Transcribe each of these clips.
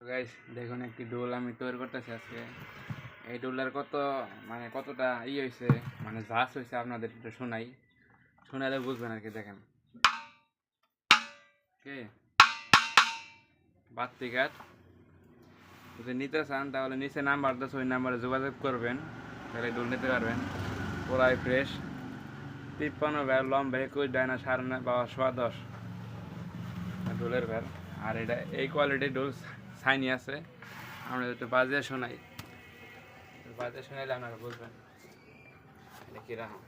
Guys দেখুন একটি ডোল আমি তৈরি করতেছি আজকে। এই ডোলার কতটা হয়েছে, জাজ হয়েছে আপনাদের একটু শোনালে বুঝবেন আর কি। দেখেন কে বাত্তি কাঠ যদি নিতে চান তাহলে নিচে নাম্বার আছে, ওই নাম্বারে যোগাযোগ করবেন, তাহলে ডোল নিতে পারবেন। পুরাই ফ্রেশ, 53 ভ্যার, লম্বা 21, ডায়না 9.5 বা 10.25 ডোলের ভ্যার। আর এটা এই কোয়ালিটির ডোল সাইনি আছে। আমরা একটু বাজিয়ে শোনাইলে আপনারা বুঝবেন এটা কিরকম।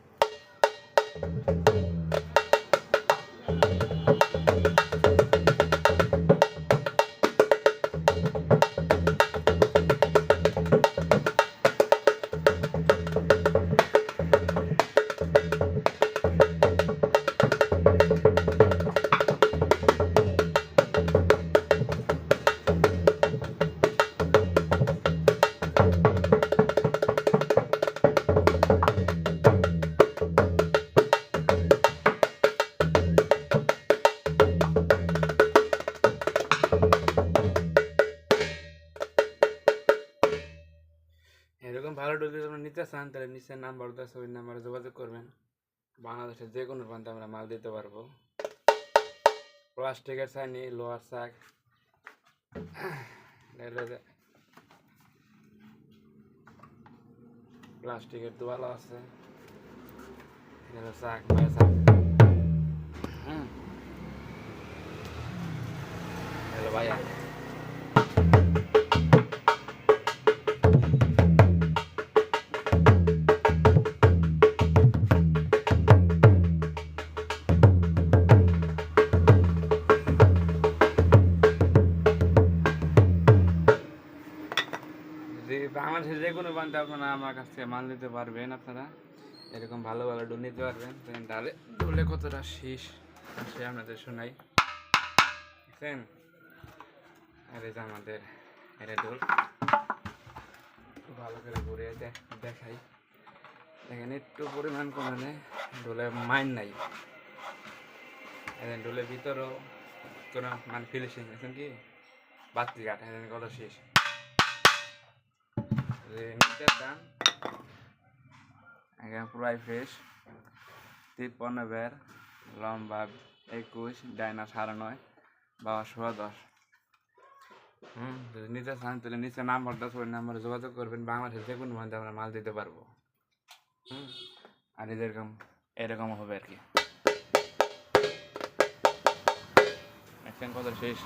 এরকম ভালো ডোজ যদি আপনারা নিতে চান তাহলে নিচের নাম্বার আছে, ওই নাম্বারে যোগাযোগ করবেন। বাংলাদেশের যে কোনো প্রান্তে আমরা মাল দিতে পারবো। প্লাস্টিকের চাইনি, লোহার শাক, প্লাস্টিকের তোয়ালা আছে, শাক হ্যালো ভাইয়া। বাংলাদেশের যে কোনো প্রান্তে আপনারা আমার কাছ থেকে মাল নিতে পারবেন। আপনারা এরকম ভালো ভালো ডোল নিতে পারবেন। ডালে ডোলে কতটা শীষ সে আপনাদের শোনাই, বুঝছেন? আর এই যে আমাদের এটা ডোল ভালো করে ঘুরে দেখাই। দেখেন একটু পরিমাণ কমানে ডোলে মাইন নাই। ডোলের ভিতরেও কোনো ফিনিশিং দেখেন কি বাতি কাঠ কত শীষ। নিতে চান পুরাই ফ্রেশ, 53 ভ্যার, লম্বা 21, ডায়না 9.5 বা 10.25। যদি নিতে চান তাহলে নিচে নাম্বার আছে, ওই নাম্বারে যোগাযোগ করবেন। বাংলাদেশের যে কোনো মধ্যে আমরা মাল দিতে পারবো। আর এরকম হবে আর কি। কত শেষ।